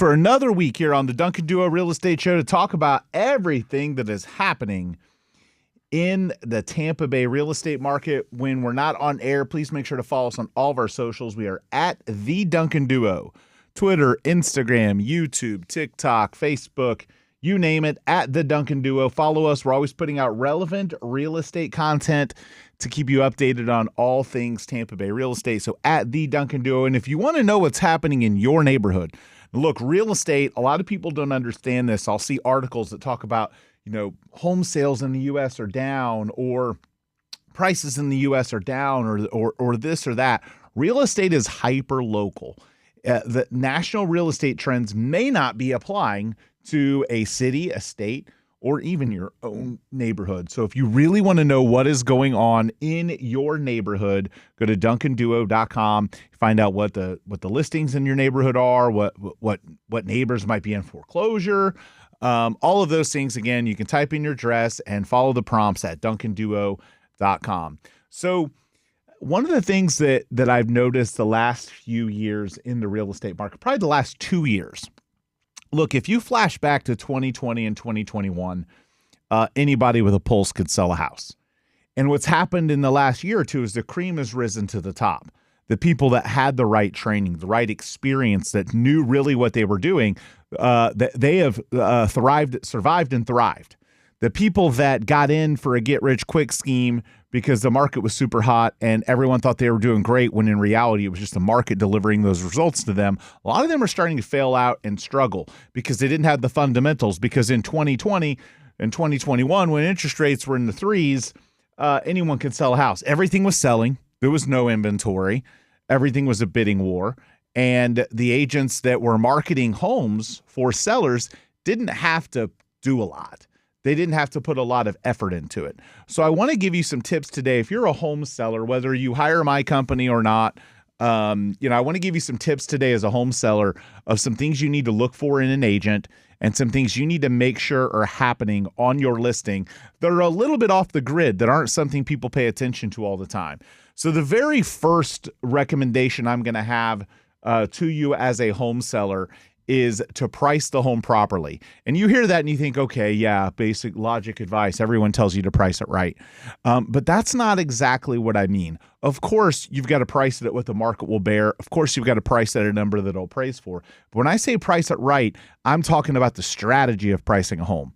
for another week here on the Duncan Duo Real Estate Show to talk about everything that is happening in the Tampa Bay real estate market. When we're not on air, please make sure to follow us on all of our socials. We are at The Duncan Duo, Twitter, Instagram, YouTube, TikTok, Facebook, you name it, at The Duncan Duo. Follow us. We're always putting out relevant real estate content to keep you updated on all things Tampa Bay real estate. So at The Duncan Duo. And if you want to know what's happening in your neighborhood, look, real estate, a lot of people don't understand this. I'll see articles that talk about, home sales in the U.S. are down, or prices in the U.S. are down, or this or that. Real estate is hyper local. The national real estate trends may not be applying to a city, a state, or even your own neighborhood. So if you really want to know what is going on in your neighborhood, go to duncanduo.com. Find out what the listings in your neighborhood are, what neighbors might be in foreclosure, all of those things. Again, you can type in your address and follow the prompts at duncanduo.com. So one of the things that I've noticed the last few years in the real estate market, probably the last 2 years. Look, if you flash back to 2020 and 2021, anybody with a pulse could sell a house. And what's happened in the last year or two is the cream has risen to the top. The people that had the right training, the right experience, that knew really what they were doing, they have survived and thrived. The people that got in for a get-rich-quick scheme because the market was super hot and everyone thought they were doing great, when in reality it was just the market delivering those results to them, a lot of them are starting to fail out and struggle because they didn't have the fundamentals. Because in 2020 and 2021, when interest rates were in the threes, anyone could sell a house. Everything was selling. There was no inventory. Everything was a bidding war. And the agents that were marketing homes for sellers didn't have to do a lot. They didn't have to put a lot of effort into it. So I want to give you some tips today. If you're a home seller, whether you hire my company or not, I want to give you some tips today as a home seller of some things you need to look for in an agent and some things you need to make sure are happening on your listing that are a little bit off the grid, that aren't something people pay attention to all the time. So the very first recommendation I'm going to have to you as a home seller is to price the home properly. And you hear that and you think, okay, yeah, basic logic advice. Everyone tells you to price it right. But that's not exactly what I mean. Of course, you've got to price it at what the market will bear. Of course, you've got to price it at a number that it'll appraise for. But when I say price it right, I'm talking about the strategy of pricing a home.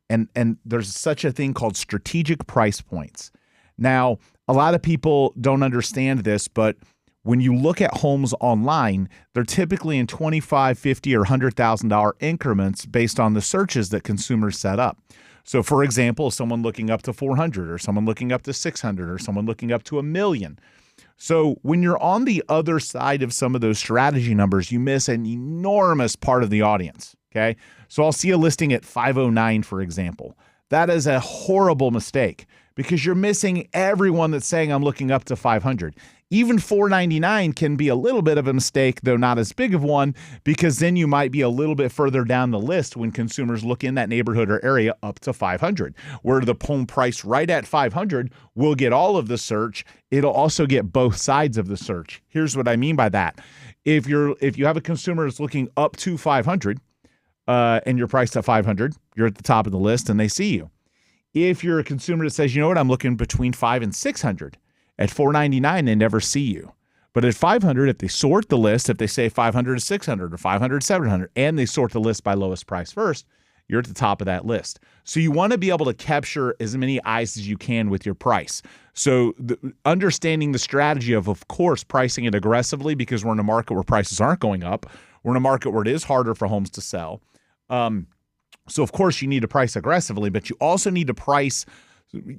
And there's such a thing called strategic price points. Now, a lot of people don't understand this, but when you look at homes online, they're typically in $25,000, $50,000, or $100,000 increments based on the searches that consumers set up. So, for example, someone looking up to 400, or someone looking up to 600, or someone looking up to $1 million. So when you're on the other side of some of those strategy numbers, you miss an enormous part of the audience. Okay, so I'll see a listing at 509, for example. That is a horrible mistake because you're missing everyone that's saying I'm looking up to 500. Even 499 can be a little bit of a mistake, though not as big of one, because then you might be a little bit further down the list when consumers look in that neighborhood or area up to 500, where the home price right at 500 will get all of the search. It'll also get both sides of the search. Here's what I mean by that. If you have a consumer that's looking up to 500 and you're priced at 500, you're at the top of the list and they see you. If you're a consumer that says, you know what, I'm looking between 500 and 600, at 499, they never see you. But at 500, if they sort the list, if they say 500 to 600 or 500 to 700, and they sort the list by lowest price first, you're at the top of that list. So you want to be able to capture as many eyes as you can with your price. So understanding the strategy of course, pricing it aggressively, because we're in a market where prices aren't going up. We're in a market where it is harder for homes to sell. So of course you need to price aggressively, but you also need to price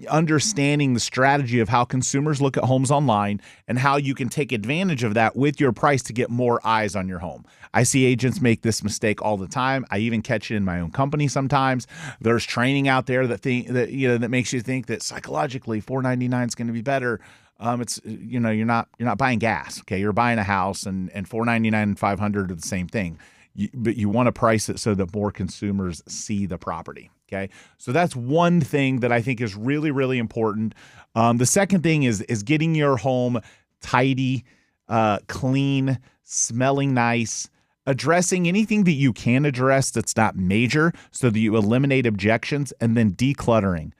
understanding the strategy of how consumers look at homes online and how you can take advantage of that with your price to get more eyes on your home. I see agents make this mistake all the time. I even catch it in my own company sometimes. There's training out there that makes you think that psychologically $499 is going to be better. It's you're not buying gas. Okay, you're buying a house, and $499 and $500 are the same thing. But you want to price it so that more consumers see the property. Okay, so that's one thing that I think is really, really important. The second thing is getting your home tidy, clean, smelling nice. addressing anything that you can address that's not major so that you eliminate objections, and then decluttering.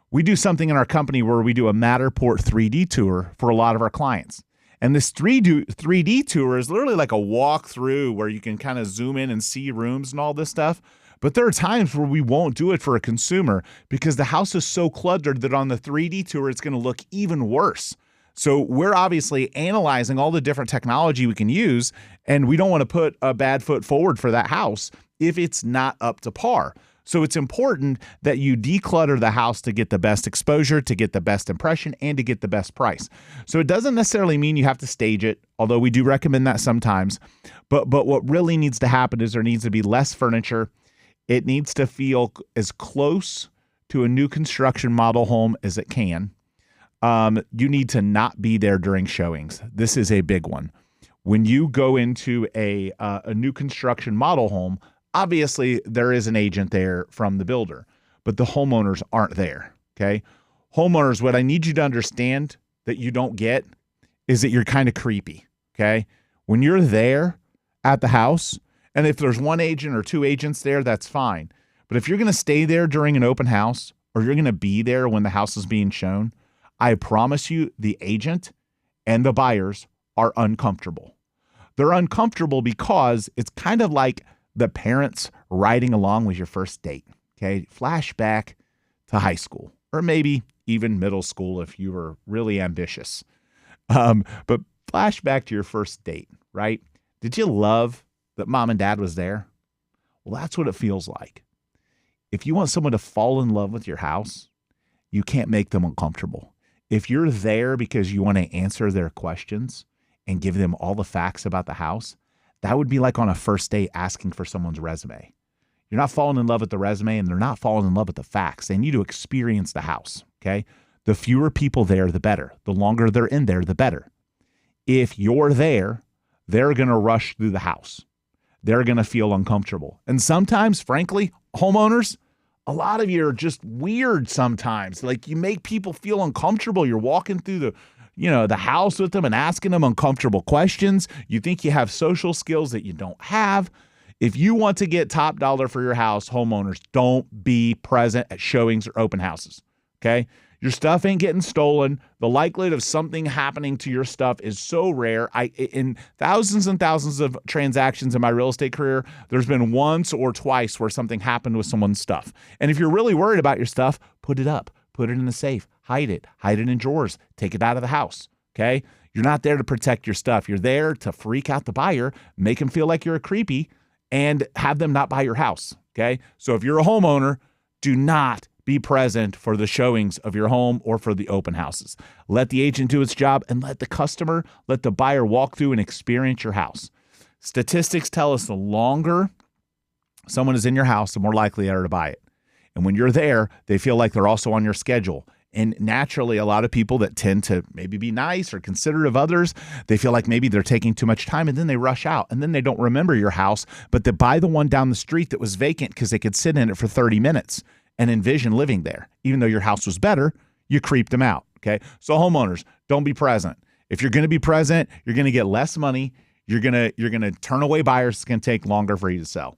We do something in our company where we do a Matterport 3D tour for a lot of our clients. And this 3D tour is literally like a walkthrough where you can kind of zoom in and see rooms and all this stuff. But there are times where we won't do it for a consumer because the house is so cluttered that on the 3D tour, it's going to look even worse. So we're obviously analyzing all the different technology we can use, and we don't want to put a bad foot forward for that house if it's not up to par. So it's important that you declutter the house to get the best exposure, to get the best impression, and to get the best price. So it doesn't necessarily mean you have to stage it, although we do recommend that sometimes. But what really needs to happen is there needs to be less furniture. It needs to feel as close to a new construction model home as it can. You need to not be there during showings. This is a big one. When you go into a new construction model home, obviously there is an agent there from the builder, but the homeowners aren't there, okay? Homeowners, what I need you to understand that you don't get is that you're kind of creepy, okay? When you're there at the house, and if there's one agent or two agents there, that's fine. But if you're going to stay there during an open house or you're going to be there when the house is being shown, I promise you the agent and the buyers are uncomfortable. They're uncomfortable because it's kind of like the parents riding along with your first date, okay? Flashback to high school or maybe even middle school if you were really ambitious. But flashback to your first date, right? Did you love that mom and dad was there? Well, that's what it feels like. If you want someone to fall in love with your house, you can't make them uncomfortable. If you're there because you want to answer their questions and give them all the facts about the house, that would be like on a first date asking for someone's resume. You're not falling in love with the resume and they're not falling in love with the facts. They need to experience the house, okay? The fewer people there, the better. The longer they're in there, the better. If you're there, they're going to rush through the house. They're going to feel uncomfortable. And sometimes, frankly, homeowners, a lot of you are just weird sometimes. Like you make people feel uncomfortable. You're walking through the house with them and asking them uncomfortable questions. You think you have social skills that you don't have. If you want to get top dollar for your house, homeowners, don't be present at showings or open houses, okay? Your stuff ain't getting stolen. The likelihood of something happening to your stuff is so rare. In thousands and thousands of transactions in my real estate career, there's been once or twice where something happened with someone's stuff. And if you're really worried about your stuff, put it up, put it in the safe, hide it in drawers, take it out of the house, okay? You're not there to protect your stuff. You're there to freak out the buyer, make them feel like you're a creepy, and have them not buy your house, okay? So if you're a homeowner, do not be present for the showings of your home or for the open houses. Let the agent do its job and let the buyer walk through and experience your house. Statistics tell us the longer someone is in your house, the more likely they are to buy it. And when you're there, they feel like they're also on your schedule. And naturally, a lot of people that tend to maybe be nice or considerate of others, they feel like maybe they're taking too much time and then they rush out and then they don't remember your house, but they buy the one down the street that was vacant because they could sit in it for 30 minutes and envision living there. Even though your house was better, you creeped them out, okay? So homeowners, don't be present. If you're going to be present, you're going to get less money. You're going to turn away buyers. It's going to take longer for you to sell.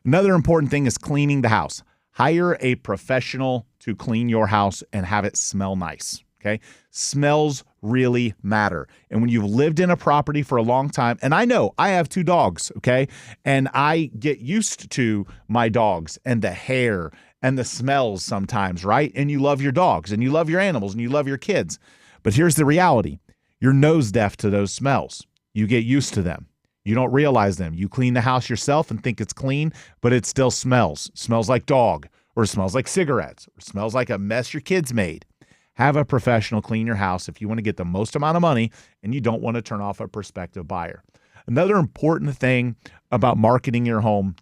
Another important thing is cleaning the house. Hire a professional to clean your house and have it smell nice, okay? Smells really matter. And when you've lived in a property for a long time, and I know I have 2 dogs, okay? And I get used to my dogs and the hair and the smells sometimes, right? And you love your dogs and you love your animals and you love your kids. But here's the reality. You're nose deaf to those smells. You get used to them. You don't realize them. You clean the house yourself and think it's clean, but it still smells. Smells like dog, or smells like cigarettes, or smells like a mess your kids made. Have a professional clean your house if you want to get the most amount of money and you don't want to turn off a prospective buyer. Another important thing about marketing your home,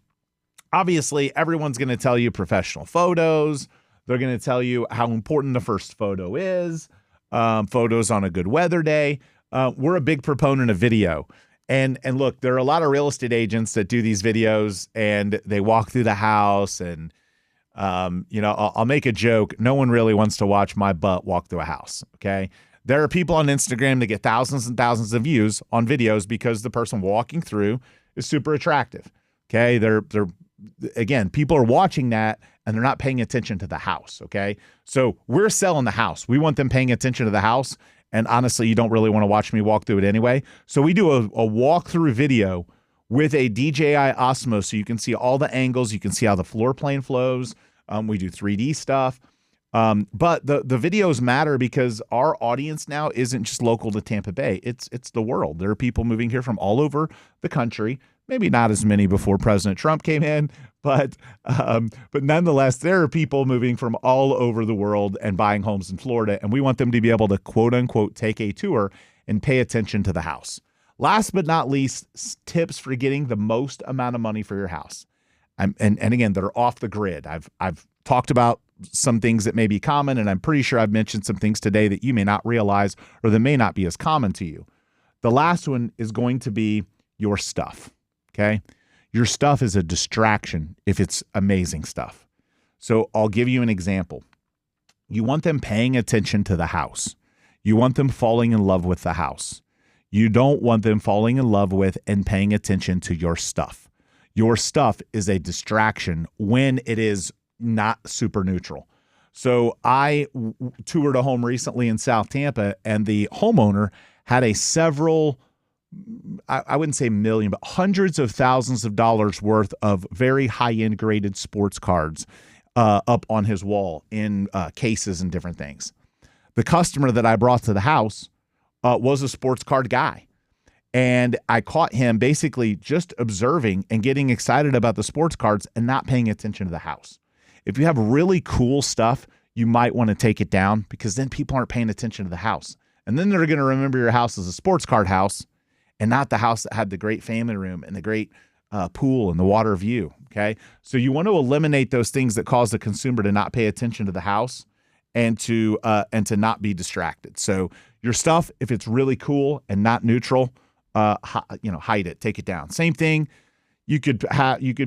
obviously, everyone's going to tell you professional photos. They're going to tell you how important the first photo is, photos on a good weather day. We're a big proponent of video. And look, there are a lot of real estate agents that do these videos and they walk through the house and, I'll make a joke. No one really wants to watch my butt walk through a house, okay? There are people on Instagram that get thousands and thousands of views on videos because the person walking through is super attractive. Okay. They're again, people are watching that and they're not paying attention to the house. Okay. So we're selling the house. We want them paying attention to the house. And honestly, you don't really want to watch me walk through it anyway. So we do a walkthrough video with a DJI Osmo so you can see all the angles. You can see how the floor plan flows. We do 3D stuff. But the videos matter because our audience now isn't just local to Tampa Bay. It's the world. There are people moving here from all over the country. Maybe not as many before President Trump came in, but nonetheless, there are people moving from all over the world and buying homes in Florida, and we want them to be able to quote unquote take a tour and pay attention to the house. Last but not least, tips for getting the most amount of money for your house. And again, that are off the grid. I've talked about some things that may be common, and I'm pretty sure I've mentioned some things today that you may not realize or that may not be as common to you. The last one is going to be your stuff. Okay. Your stuff is a distraction if it's amazing stuff. So I'll give you an example. You want them paying attention to the house. You want them falling in love with the house. You don't want them falling in love with and paying attention to your stuff. Your stuff is a distraction when it is not super neutral. So I toured a home recently in South Tampa, and the homeowner had a several, I wouldn't say million, but hundreds of thousands of dollars worth of very high-end graded sports cards up on his wall in cases and different things. The customer that I brought to the house was a sports card guy. And I caught him basically just observing and getting excited about the sports cards and not paying attention to the house. If you have really cool stuff, you might want to take it down because then people aren't paying attention to the house. And then they're going to remember your house as a sports card house and not the house that had the great family room and the great pool and the water view. Okay. So you want to eliminate those things that cause the consumer to not pay attention to the house and to not be distracted. So your stuff, if it's really cool and not neutral, hide it, take it down. Same thing. You could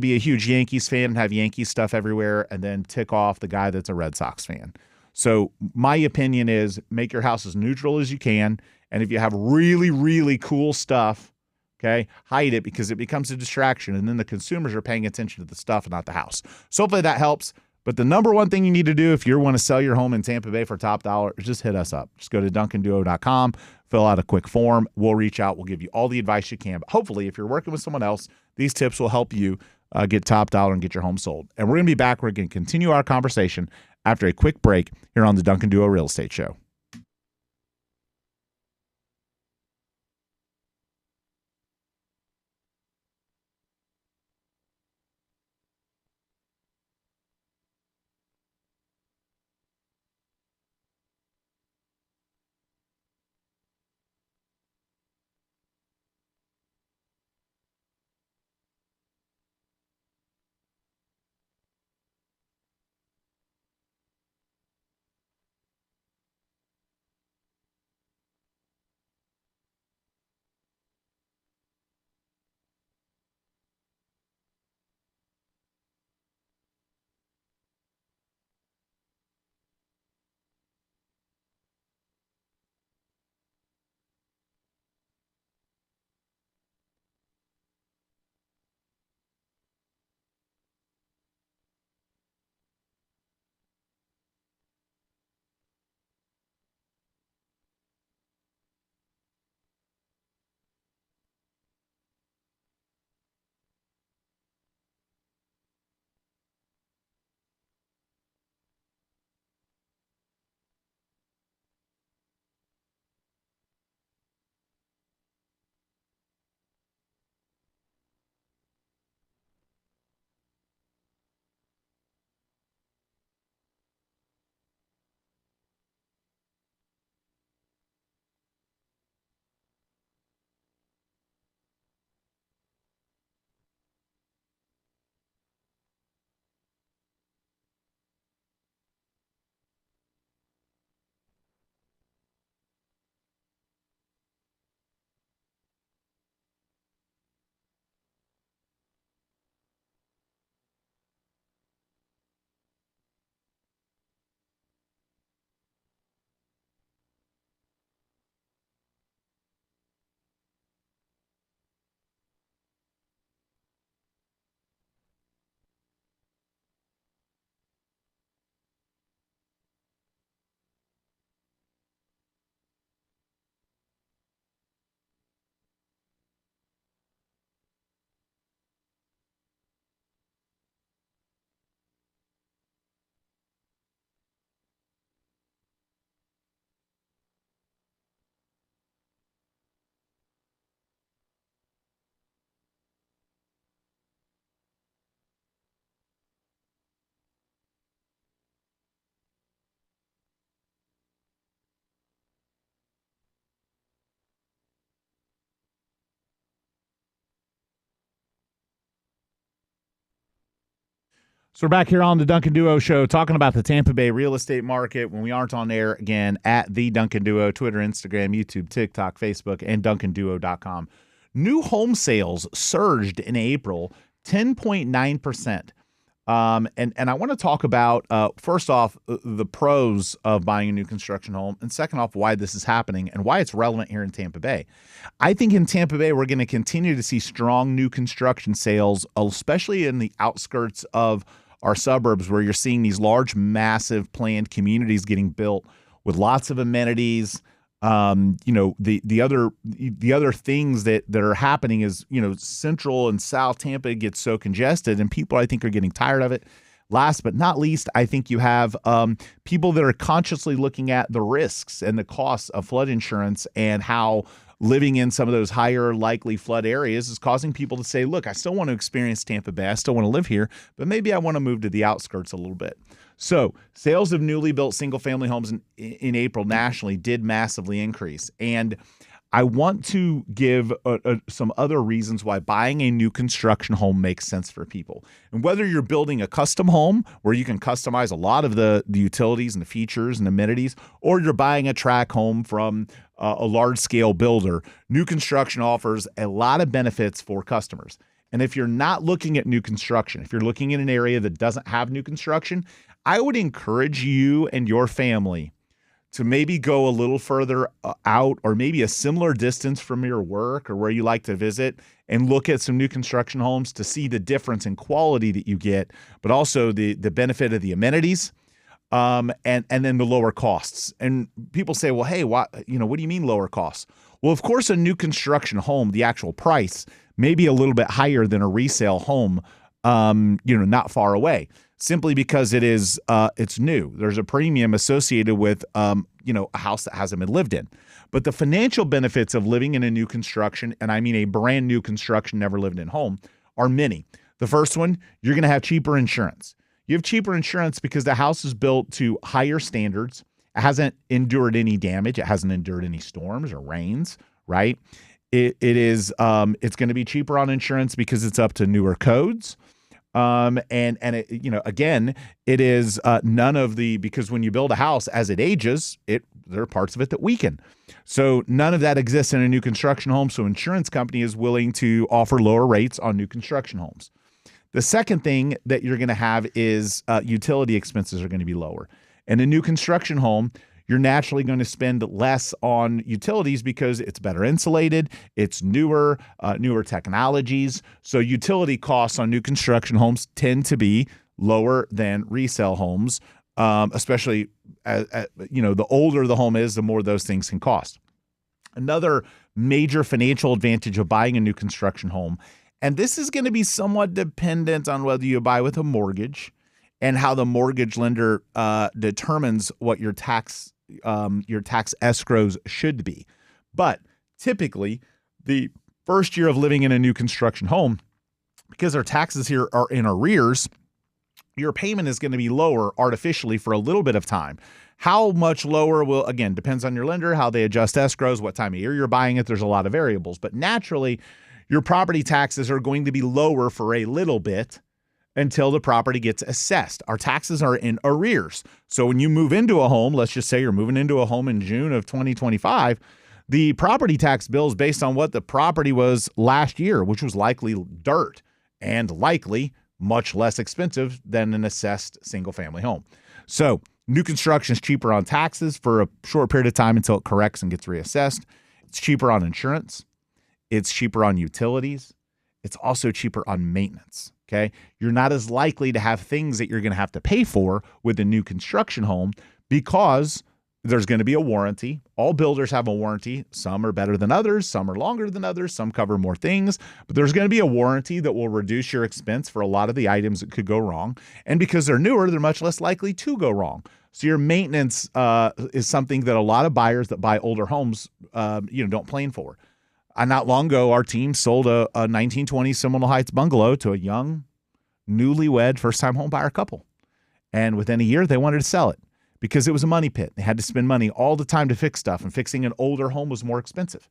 be a huge Yankees fan and have Yankees stuff everywhere and then tick off the guy that's a Red Sox fan. So my opinion is make your house as neutral as you can. And if you have really, really cool stuff, okay, hide it because it becomes a distraction. And then the consumers are paying attention to the stuff and not the house. So hopefully that helps. But the number one thing you need to do if you want to sell your home in Tampa Bay for top dollar is just hit us up. Just go to duncanduo.com, fill out a quick form. We'll reach out. We'll give you all the advice you can. But hopefully, if you're working with someone else, these tips will help you get top dollar and get your home sold. And we're going to be back. We're going to continue our conversation after a quick break here on the Duncan Duo Real Estate Show. So we're back here on the Duncan Duo Show talking about the Tampa Bay real estate market when we aren't on air again at the Duncan Duo, Twitter, Instagram, YouTube, TikTok, Facebook, and DuncanDuo.com. New home sales surged in April 10.9%. And I want to talk about, first off, the pros of buying a new construction home, and second off, why this is happening and why it's relevant here in Tampa Bay. I think in Tampa Bay, we're going to continue to see strong new construction sales, especially in the outskirts of our suburbs where you're seeing these large, massive planned communities getting built with lots of amenities. The other things that are happening is, Central and South Tampa gets so congested and people, I think, are getting tired of it. Last but not least, I think you have people that are consciously looking at the risks and the costs of flood insurance and how living in some of those higher likely flood areas is causing people to say, look, I still want to experience Tampa Bay. I still want to live here, but maybe I want to move to the outskirts a little bit. So sales of newly built single-family homes in April nationally did massively increase. And I want to give some other reasons why buying a new construction home makes sense for people. And whether you're building a custom home where you can customize a lot of the utilities and the features and amenities, or you're buying a tract home from a large-scale builder, new construction offers a lot of benefits for customers. And if you're not looking at new construction, if you're looking in an area that doesn't have new construction, I would encourage you and your family to maybe go a little further out or maybe a similar distance from your work or where you like to visit and look at some new construction homes to see the difference in quality that you get, but also the benefit of the amenities and then the lower costs. And people say, well, hey, what do you mean lower costs? Well, of course, a new construction home, the actual price may be a little bit higher than a resale home, not far away. Simply because it's new. There's a premium associated with, a house that hasn't been lived in. But the financial benefits of living in a new construction, and I mean a brand new construction, never lived in home, are many. The first one, you're going to have cheaper insurance. You have cheaper insurance because the house is built to higher standards. It hasn't endured any damage. It hasn't endured any storms or rains, right? It's going to be cheaper on insurance because it's up to newer codes. Again, it is none of the, because when you build a house as it ages, there are parts of it that weaken. So none of that exists in a new construction home. So insurance company is willing to offer lower rates on new construction homes. The second thing that you're going to have is utility expenses are going to be lower. In a new construction home, you're naturally going to spend less on utilities because it's better insulated, it's newer technologies. So utility costs on new construction homes tend to be lower than resale homes, especially the older the home is, the more those things can cost. Another major financial advantage of buying a new construction home, and this is going to be somewhat dependent on whether you buy with a mortgage and how the mortgage lender determines what your tax escrows should be. But typically, the first year of living in a new construction home, because our taxes here are in arrears, your payment is going to be lower artificially for a little bit of time. How much lower will, again, depends on your lender, how they adjust escrows, what time of year you're buying it. There's a lot of variables. But naturally, your property taxes are going to be lower for a little bit until the property gets assessed. Our taxes are in arrears. So when you move into a home, let's just say you're moving into a home in June of 2025, the property tax bill is based on what the property was last year, which was likely dirt and likely much less expensive than an assessed single-family home. So new construction is cheaper on taxes for a short period of time until it corrects and gets reassessed. It's cheaper on insurance. It's cheaper on utilities. It's also cheaper on maintenance. Okay, you're not as likely to have things that you're going to have to pay for with a new construction home because there's going to be a warranty. All builders have a warranty. Some are better than others. Some are longer than others. Some cover more things. But there's going to be a warranty that will reduce your expense for a lot of the items that could go wrong. And because they're newer, they're much less likely to go wrong. So your maintenance is something that a lot of buyers that buy older homes, don't plan for. Not long ago, our team sold a 1920 Seminole Heights bungalow to a young, newlywed, first-time home buyer couple. And within a year, they wanted to sell it because it was a money pit. They had to spend money all the time to fix stuff, and fixing an older home was more expensive.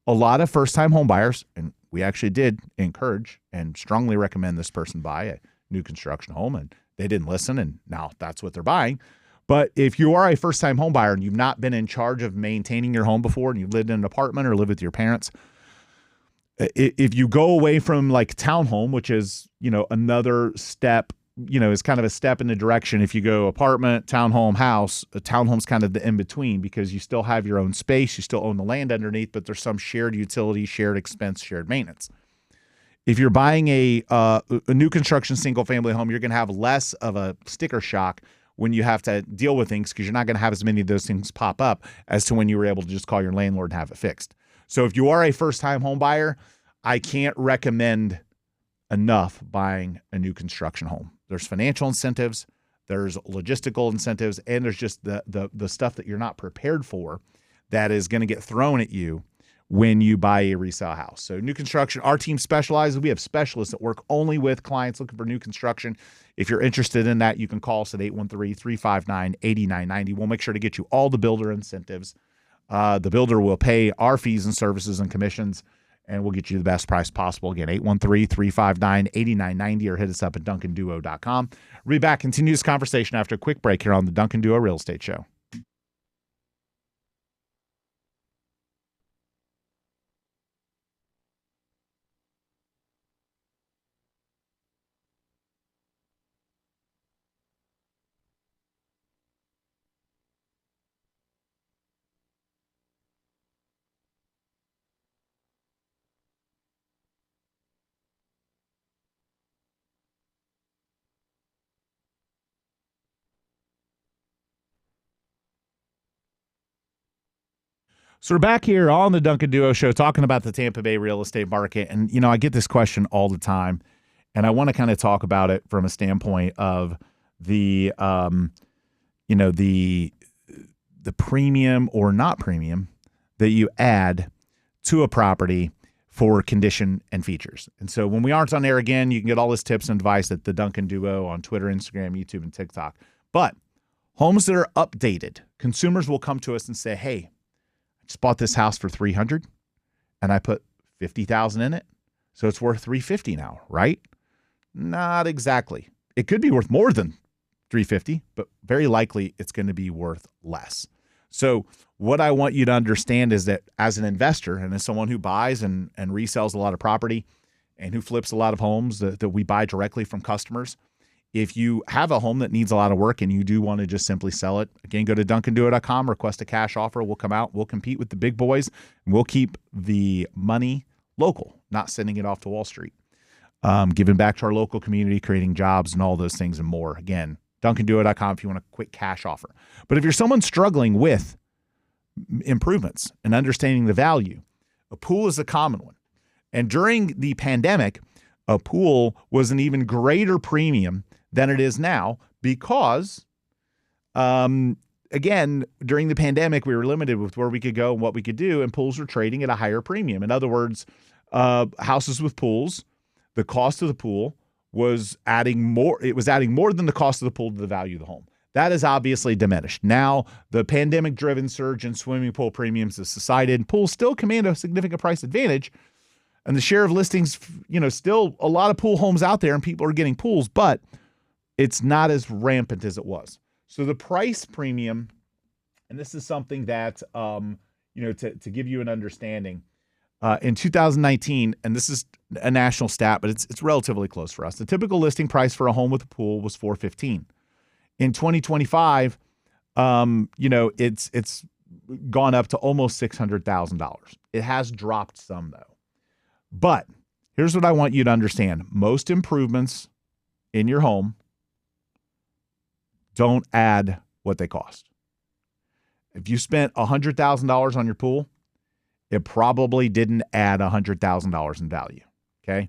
A lot of first-time home buyers, and we actually did encourage and strongly recommend this person buy. I new construction home, and they didn't listen, and now that's what they're buying. But if you are a first-time home buyer and you've not been in charge of maintaining your home before, and you've lived in an apartment or lived with your parents, if you go away from like townhome, which is, another step, is kind of a step in the direction. If you go apartment, townhome, house, a townhome's kind of the in-between, because you still have your own space, you still own the land underneath, but there's some shared utility, shared expense, shared maintenance. If you're buying a new construction single-family home, you're going to have less of a sticker shock when you have to deal with things, because you're not going to have as many of those things pop up as to when you were able to just call your landlord and have it fixed. So if you are a first-time home buyer, I can't recommend enough buying a new construction home. There's financial incentives, there's logistical incentives, and there's just the stuff that you're not prepared for that is going to get thrown at you when you buy a resale house. So new construction, our team specializes. We have specialists that work only with clients looking for new construction. If you're interested in that, you can call us at 813-359-8990. We'll make sure to get you all the builder incentives. The builder will pay our fees and services and commissions, and we'll get you the best price possible. Again, 813-359-8990, or hit us up at duncanduo.com. We'll be back, continue this conversation after a quick break here on the Duncan Duo Real Estate Show. So we're back here on the Duncan Duo Show talking about the Tampa Bay real estate market. And, I get this question all the time, and I want to kind of talk about it from a standpoint of the premium or not premium that you add to a property for condition and features. And so when we aren't on air again, you can get all this tips and advice at the Duncan Duo on Twitter, Instagram, YouTube, and TikTok. But homes that are updated, consumers will come to us and say, hey, just bought this house for $300,000 and I put $50,000 in it, so it's worth $350,000 now, right? Not exactly. It could be worth more than $350,000, but very likely it's going to be worth less. So what I want you to understand is that as an investor and as someone who buys and resells a lot of property and who flips a lot of homes that we buy directly from customers, if you have a home that needs a lot of work and you do want to just simply sell it, again, go to duncanduo.com, request a cash offer. We'll come out, we'll compete with the big boys, and we'll keep the money local, not sending it off to Wall Street. Giving back to our local community, creating jobs and all those things and more. Again, duncanduo.com if you want a quick cash offer. But if you're someone struggling with improvements and understanding the value, a pool is a common one. And during the pandemic, a pool was an even greater premium than it is now because, again, during the pandemic, we were limited with where we could go and what we could do, and pools were trading at a higher premium. In other words, houses with pools, the cost of the pool was adding more. It was adding more than the cost of the pool to the value of the home. That is obviously diminished. Now, the pandemic-driven surge in swimming pool premiums has subsided. Pools still command a significant price advantage, and the share of listings, still a lot of pool homes out there, and people are getting pools, but it's not as rampant as it was. So the price premium, and this is something that, to give you an understanding, in 2019, and this is a national stat, but it's relatively close for us. The typical listing price for a home with a pool was $415,000. In 2025, it's gone up to almost $600,000. It has dropped some though. But here's what I want you to understand. Most improvements in your home don't add what they cost. If you spent $100,000 on your pool, it probably didn't add $100,000 in value, okay?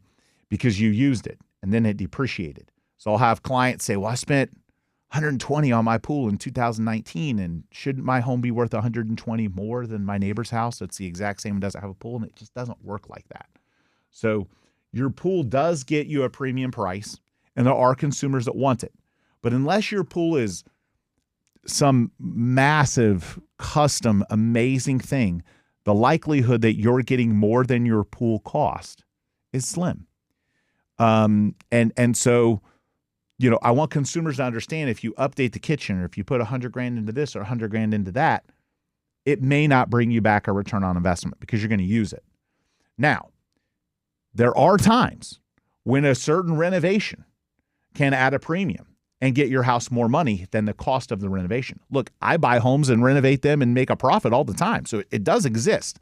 Because you used it and then it depreciated. So I'll have clients say, well, I spent $120 on my pool in 2019, and shouldn't my home be worth $120 more than my neighbor's house that's the exact same and doesn't have a pool? And it just doesn't work like that. So your pool does get you a premium price, and there are consumers that want it. But unless your pool is some massive, custom, amazing thing, the likelihood that you're getting more than your pool cost is slim. And so I want consumers to understand if you update the kitchen or if you put $100,000 into this or $100,000 into that, it may not bring you back a return on investment because you're going to use it. Now, there are times when a certain renovation can add a premium and get your house more money than the cost of the renovation. Look, I buy homes and renovate them and make a profit all the time. So it does exist.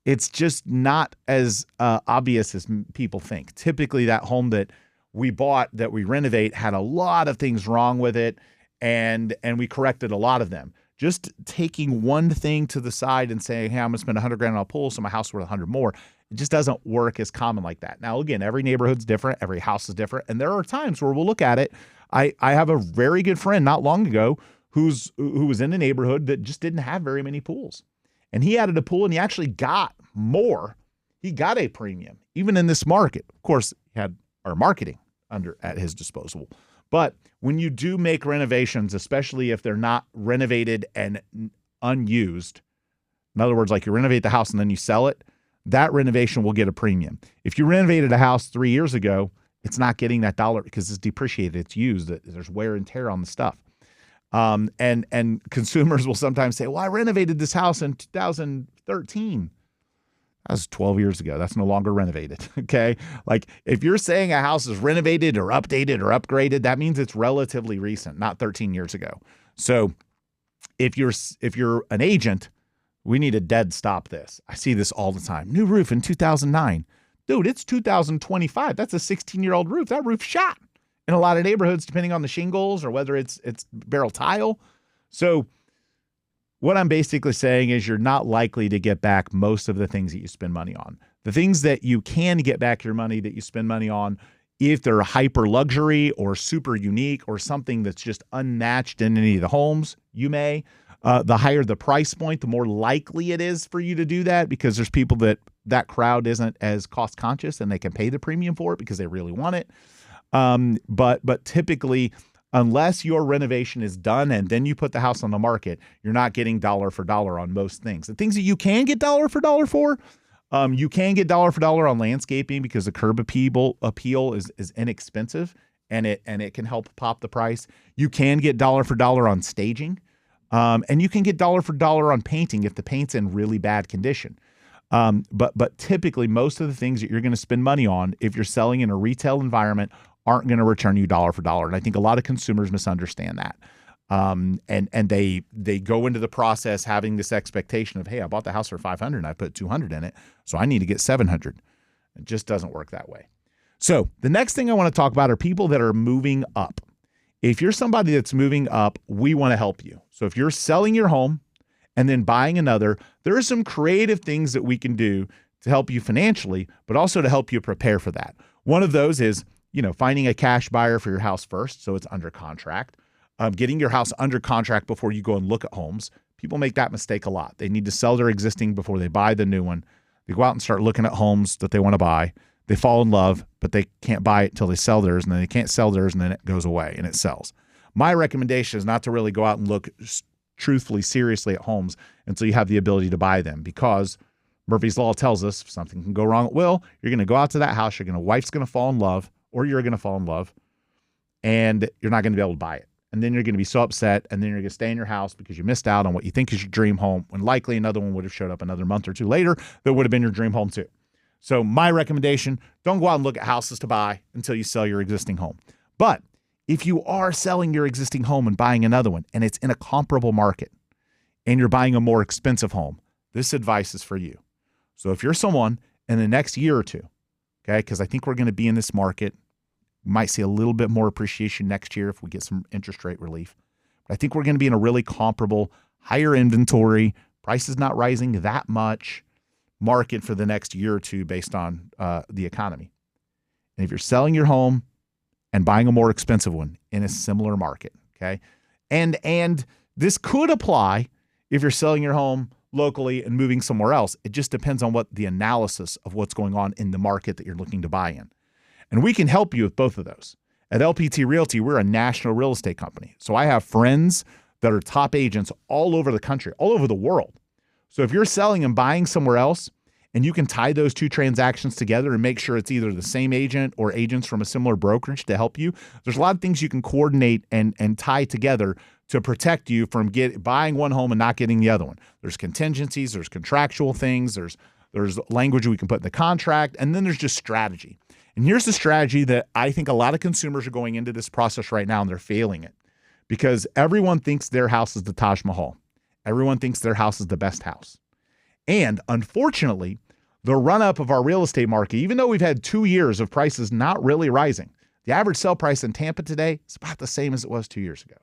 It's just not as obvious as people think. Typically, that home that we bought, that we renovate, had a lot of things wrong with it, and we corrected a lot of them. Just taking one thing to the side and saying, hey, I'm going to spend $100,000 on a pool, so my house is worth $100,000 more. It just doesn't work as common like that. Now, again, every neighborhood's different. Every house is different. And there are times where we'll look at it. I have a very good friend not long ago who was in a neighborhood that just didn't have very many pools. And he added a pool and he actually got more. He got a premium, even in this market. Of course, he had our marketing at his disposal. But when you do make renovations, especially if they're not renovated and unused, in other words, like you renovate the house and then you sell it, that renovation will get a premium. If you renovated a house 3 years ago, it's not getting that dollar because it's depreciated, it's used, there's wear and tear on the stuff. And consumers will sometimes say, well, I renovated this house in 2013. That was 12 years ago. That's no longer renovated, okay? Like if you're saying a house is renovated or updated or upgraded, that means it's relatively recent, not 13 years ago. So if you're an agent, we need to dead stop this. I see this all the time. New roof in 2009. Dude, it's 2025. That's a 16-year-old roof. That roof shot in a lot of neighborhoods, depending on the shingles or whether it's barrel tile. So what I'm basically saying is you're not likely to get back most of the things that you spend money on. The things that you can get back your money that you spend money on, if they're hyper luxury or super unique or something that's just unmatched in any of the homes, you may. The higher the price point, the more likely it is for you to do that because there's people that crowd isn't as cost conscious and they can pay the premium for it because they really want it. But typically, unless your renovation is done and then you put the house on the market, you're not getting dollar for dollar on most things. The things that you can get dollar for dollar for, you can get dollar for dollar on landscaping because the curb appeal is inexpensive and it can help pop the price. You can get dollar for dollar on staging. And you can get dollar for dollar on painting if the paint's in really bad condition. But typically, most of the things that you're going to spend money on, if you're selling in a retail environment, aren't going to return you dollar for dollar. And I think a lot of consumers misunderstand that. And they go into the process having this expectation of, hey, I bought the house for $500 and I put $200 in it, so I need to get $700. It just doesn't work that way. So the next thing I want to talk about are people that are moving up. If you're somebody that's moving up, we want to help you. So if you're selling your home and then buying another, there are some creative things that we can do to help you financially, but also to help you prepare for that. One of those is, finding a cash buyer for your house first, so it's under contract. Getting your house under contract before you go and look at homes. People make that mistake a lot. They need to sell their existing before they buy the new one. They go out and start looking at homes that they want to buy. They fall in love, but they can't buy it until they sell theirs, and then they can't sell theirs, and then it goes away and it sells. My recommendation is not to really go out and look truthfully, seriously at homes until you have the ability to buy them, because Murphy's Law tells us if something can go wrong, you're going to go out to that house, wife's going to fall in love, or you're going to fall in love, and you're not going to be able to buy it. And then you're going to be so upset, and then you're going to stay in your house because you missed out on what you think is your dream home, when likely another one would have showed up another month or two later that would have been your dream home too. So my recommendation, don't go out and look at houses to buy until you sell your existing home. But if you are selling your existing home and buying another one, and it's in a comparable market, and you're buying a more expensive home, this advice is for you. So if you're someone in the next year or two, okay, because I think we're going to be in this market, we might see a little bit more appreciation next year if we get some interest rate relief. But I think we're going to be in a really comparable, higher inventory, prices not rising that much market for the next year or two based on the economy. And if you're selling your home and buying a more expensive one in a similar market, okay, and this could apply if you're selling your home locally and moving somewhere else. It just depends on what the analysis of what's going on in the market that you're looking to buy in. And we can help you with both of those. At LPT Realty, we're a national real estate company. So I have friends that are top agents all over the country, all over the world. So if you're selling and buying somewhere else and you can tie those two transactions together and make sure it's either the same agent or agents from a similar brokerage to help you. There's a lot of things you can coordinate and tie together to protect you from buying one home and not getting the other one. There's contingencies, there's contractual things, there's language we can put in the contract, and then there's just strategy. And here's the strategy that I think a lot of consumers are going into this process right now, and they're failing it because everyone thinks their house is the Taj Mahal. Everyone thinks their house is the best house. And unfortunately, the run-up of our real estate market, even though we've had 2 years of prices not really rising, the average sale price in Tampa today is about the same as it was 2 years ago.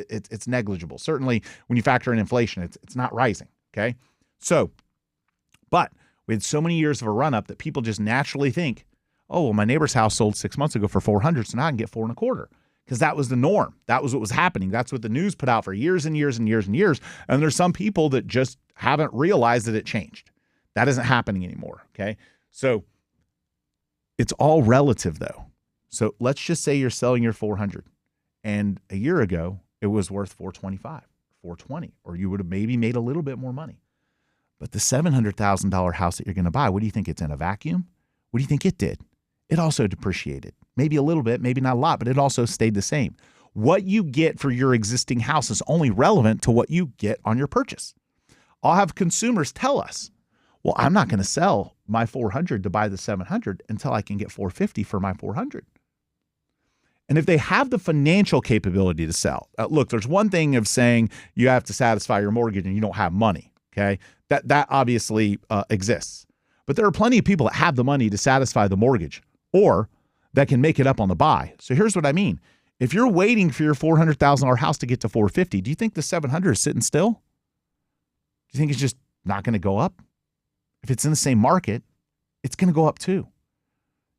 It's negligible. Certainly, when you factor in inflation, it's not rising, okay? So, but we had so many years of a run-up that people just naturally think, oh, well, my neighbor's house sold 6 months ago for $400, so now I can get $4.25. Because that was the norm. That was what was happening. That's what the news put out for years and years and years and years. And there's some people that just haven't realized that it changed. That isn't happening anymore, okay? So it's all relative, though. So let's just say you're selling your $400, and a year ago it was worth $425, $420, or you would have maybe made a little bit more money. But the $700,000 house that you're going to buy, what do you think? It's in a vacuum? What do you think it did? It also depreciated. Maybe a little bit, maybe not a lot, but it also stayed the same. What you get for your existing house is only relevant to what you get on your purchase. I'll have consumers tell us, well, I'm not going to sell my $400 to buy the $700 until I can get $450 for my $400. And if they have the financial capability to sell, look, there's one thing of saying you have to satisfy your mortgage and you don't have money, okay? That obviously exists. But there are plenty of people that have the money to satisfy the mortgage or that can make it up on the buy. So here's what I mean. If you're waiting for your $400,000 house to get to $450, do you think the $700 is sitting still? Do you think it's just not going to go up? If it's in the same market, it's going to go up too.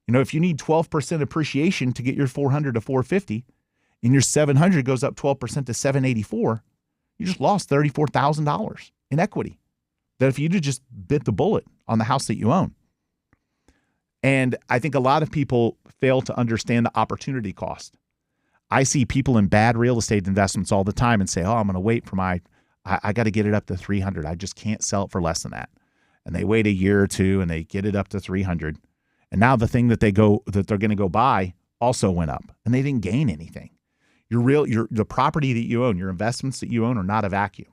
You know, if you need 12% appreciation to get your $400 to $450 and your $700 goes up 12% to $784, you just lost $34,000 in equity. That if you'd have just bit the bullet on the house that you own. And I think a lot of people fail to understand the opportunity cost. I see people in bad real estate investments all the time and say, oh, I'm going to wait for I got to get it up to 300. I just can't sell it for less than that. And they wait a year or two and they get it up to 300. And now the thing that they're going to go buy also went up and they didn't gain anything. The property that you own, your investments that you own are not a vacuum.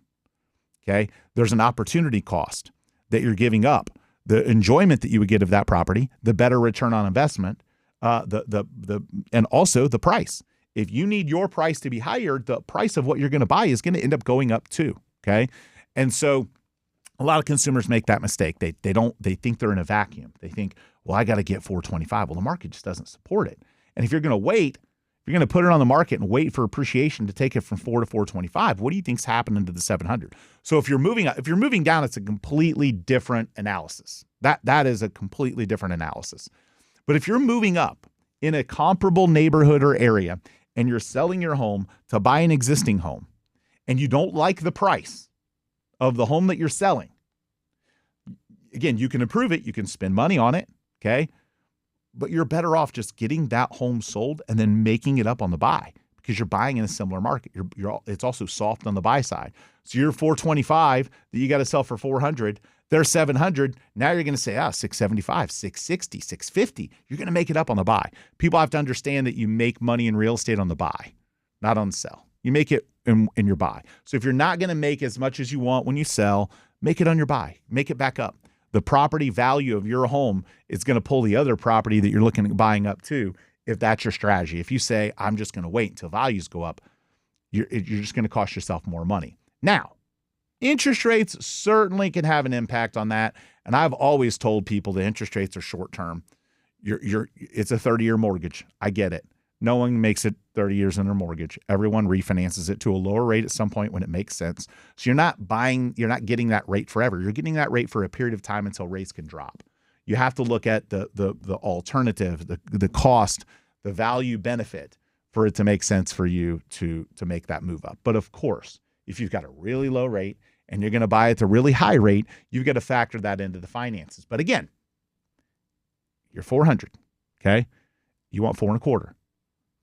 Okay. There's an opportunity cost that you're giving up. The enjoyment that you would get of that property, the better return on investment, and also the price. If you need your price to be higher, the price of what you're going to buy is going to end up going up too. Okay. And so a lot of consumers make that mistake. They think they're in a vacuum. They think, well, I got to get 425. Well, the market just doesn't support it. And if you're going to wait, you're going to put it on the market and wait for appreciation to take it from 4 to 425. What do you think's happening to the 700? So if you're moving down, it's a completely different analysis. That is a completely different analysis. But if you're moving up in a comparable neighborhood or area and you're selling your home to buy an existing home and you don't like the price of the home that you're selling, again, you can improve it. You can spend money on it. Okay. But you're better off just getting that home sold and then making it up on the buy because you're buying in a similar market. It's also soft on the buy side. So you're 425 that you got to sell for 400. They're 700. Now you're going to say, 675, 660, 650. You're going to make it up on the buy. People have to understand that you make money in real estate on the buy, not on the sell. You make it in your buy. So if you're not going to make as much as you want when you sell, make it on your buy. Make it back up. The property value of your home is going to pull the other property that you're looking at buying up too, if that's your strategy. If you say, I'm just going to wait until values go up, you're just going to cost yourself more money. Now, interest rates certainly can have an impact on that. And I've always told people the interest rates are short term. It's a 30-year mortgage. I get it. No one makes it 30 years in their mortgage. Everyone refinances it to a lower rate at some point when it makes sense. So you're not getting that rate forever. You're getting that rate for a period of time until rates can drop. You have to look at the alternative, the cost, the value benefit for it to make sense for you to make that move up. But of course, if you've got a really low rate and you're going to buy at a really high rate, you've got to factor that into the finances. But again, you're 400, okay? You want 4.25.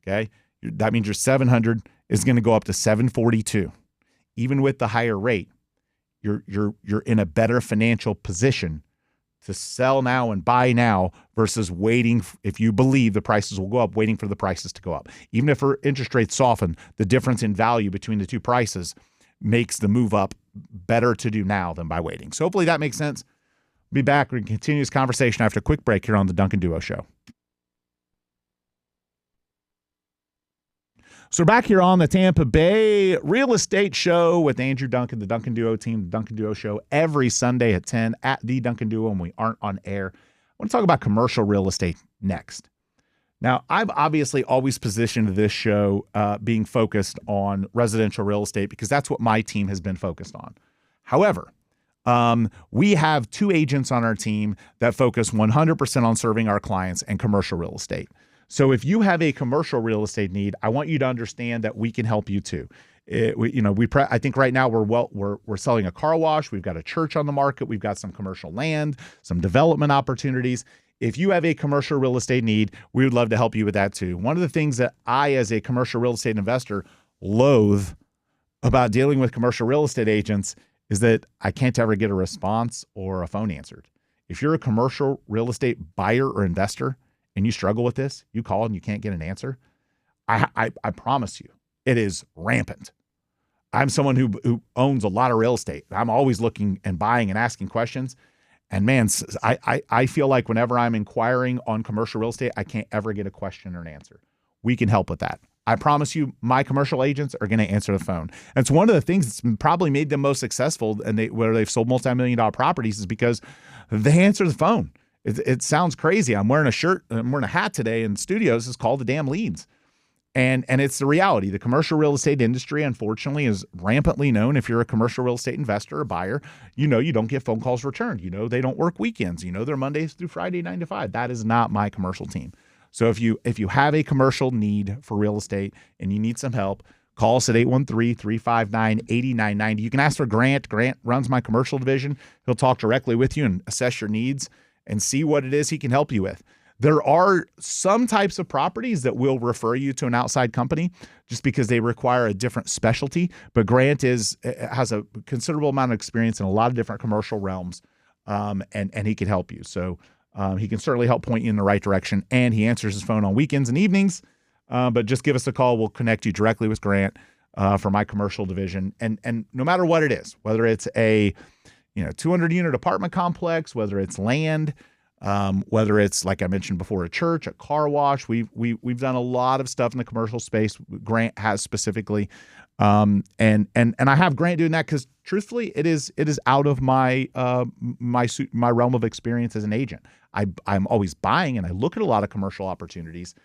Okay, that means your 700 is going to go up to 742. Even with the higher rate, you're in a better financial position to sell now and buy now versus waiting, if you believe the prices will go up, waiting for the prices to go up. Even if interest rates soften, the difference in value between the two prices makes the move up better to do now than by waiting. So hopefully that makes sense. Be back. We can continue this conversation after a quick break here on the Duncan Duo Show. So we're back here on the Tampa Bay Real Estate Show with Andrew Duncan, the Duncan Duo team, the Duncan Duo Show, every Sunday at 10 at the Duncan Duo when we aren't on air. I want to talk about commercial real estate next. Now, I've obviously always positioned this show being focused on residential real estate because that's what my team has been focused on. However, we have two agents on our team that focus 100% on serving our clients and commercial real estate. So if you have a commercial real estate need, I want you to understand that we can help you too. I think right now we're selling a car wash. We've got a church on the market. We've got some commercial land, some development opportunities. If you have a commercial real estate need, we would love to help you with that too. One of the things that I, as a commercial real estate investor, loathe about dealing with commercial real estate agents is that I can't ever get a response or a phone answered. If you're a commercial real estate buyer or investor and you struggle with this, you call and you can't get an answer, I promise you, it is rampant. I'm someone who owns a lot of real estate. I'm always looking and buying and asking questions. And man, I feel like whenever I'm inquiring on commercial real estate, I can't ever get a question or an answer. We can help with that. I promise you, my commercial agents are going to answer the phone. And it's one of the things that's probably made them most successful and where they've sold multi-million-dollar properties is because they answer the phone. It sounds crazy. I'm wearing a shirt, I'm wearing a hat today in studios. It's called the damn leads. And it's the reality. The commercial real estate industry, unfortunately, is rampantly known. If you're a commercial real estate investor or buyer, you don't get phone calls returned. They don't work weekends. They're Mondays through Friday, 9 to 5. That is not my commercial team. So if you have a commercial need for real estate and you need some help, call us at 813-359-8990. You can ask for Grant. Grant runs my commercial division. He'll talk directly with you and assess your needs and see what it is he can help you with. There are some types of properties that will refer you to an outside company just because they require a different specialty. But Grant has a considerable amount of experience in a lot of different commercial realms, and he can help you. So he can certainly help point you in the right direction. And he answers his phone on weekends and evenings. But just give us a call. We'll connect you directly with Grant for my commercial division. And no matter what it is, whether it's a 200-unit apartment complex, whether it's land, whether it's, like I mentioned before, a church, a car wash, we've done a lot of stuff in the commercial space. Grant has specifically, and I have Grant doing that because truthfully, it is out of my realm of experience as an agent. I'm always buying and I look at a lot of commercial opportunities,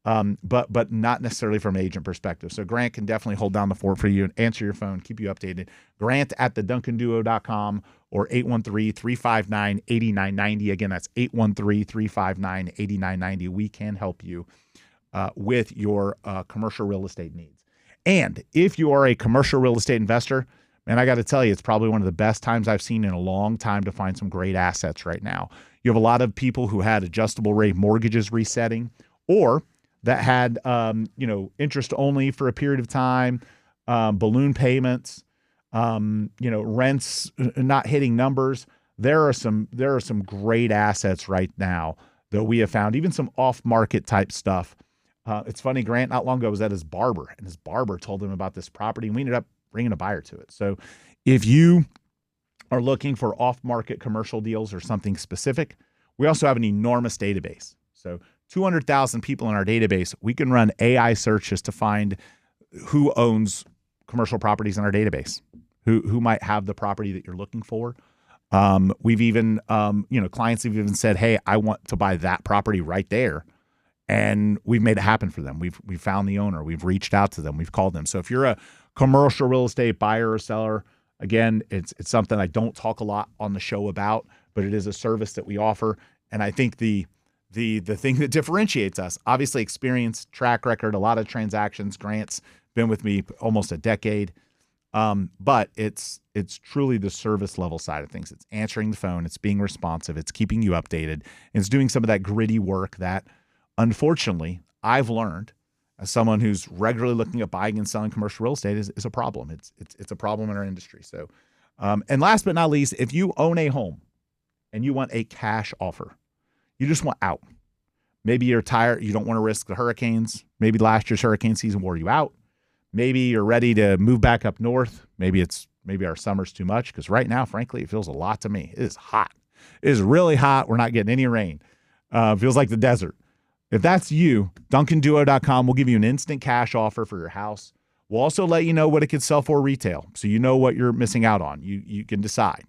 but not necessarily from an agent perspective. So Grant can definitely hold down the fort for you and answer your phone, keep you updated. Grant at theduncanduo.com or 813-359-8990. Again, that's 813-359-8990. We can help you with your commercial real estate needs. And if you are a commercial real estate investor, man, I got to tell you, it's probably one of the best times I've seen in a long time to find some great assets right now. You have a lot of people who had adjustable rate mortgages resetting, or that had interest only for a period of time, balloon payments, rents not hitting numbers. There are some great assets right now that we have found, even some off-market type stuff. It's funny, Grant not long ago was at his barber, and his barber told him about this property, and we ended up bringing a buyer to it. So if you are looking for off-market commercial deals or something specific, we also have an enormous database. So 200,000 people in our database. We can run AI searches to find who owns commercial properties in our database, who might have the property that you're looking for. We've even, clients have even said, hey, I want to buy that property right there. And we've made it happen for them. We've found the owner. We've reached out to them. We've called them. So if you're a commercial real estate buyer or seller, again, it's something I don't talk a lot on the show about, but it is a service that we offer. And I think the thing that differentiates us, obviously experience, track record, a lot of transactions. Grant's been with me almost a decade. But it's truly the service level side of things. It's answering the phone. It's being responsive. It's keeping you updated. And it's doing some of that gritty work that, unfortunately, I've learned as someone who's regularly looking at buying and selling commercial real estate is a problem. It's a problem in our industry. So, and last but not least, if you own a home and you want a cash offer. You just want out. Maybe you're tired. You don't want to risk the hurricanes. Maybe last year's hurricane season wore you out. Maybe you're ready to move back up north. Maybe our summer's too much, because right now, frankly, it feels a lot to me. It is hot. It is really hot. We're not getting any rain. Feels like the desert. If that's you, DuncanDuo.com will give you an instant cash offer for your house. We'll also let you know what it could sell for retail, so you know what you're missing out on. You can decide.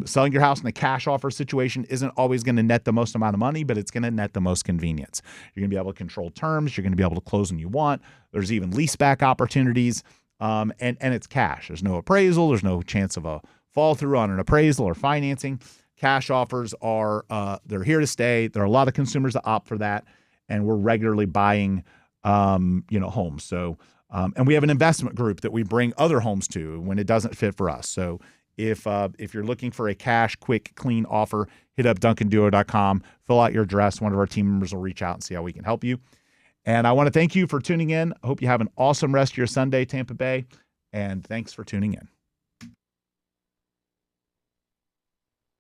Selling your house in a cash offer situation isn't always going to net the most amount of money, but it's going to net the most convenience. You're going to be able to control terms. You're going to be able to close when you want. There's even leaseback opportunities, and it's cash. There's no appraisal. There's no chance of a fall through on an appraisal or financing. Cash offers are they're here to stay. There are a lot of consumers that opt for that, and we're regularly buying homes. So and we have an investment group that we bring other homes to when it doesn't fit for us. So if you're looking for a cash, quick, clean offer, hit up DuncanDuo.com, fill out your address. One of our team members will reach out and see how we can help you. And I want to thank you for tuning in. I hope you have an awesome rest of your Sunday, Tampa Bay, and thanks for tuning in.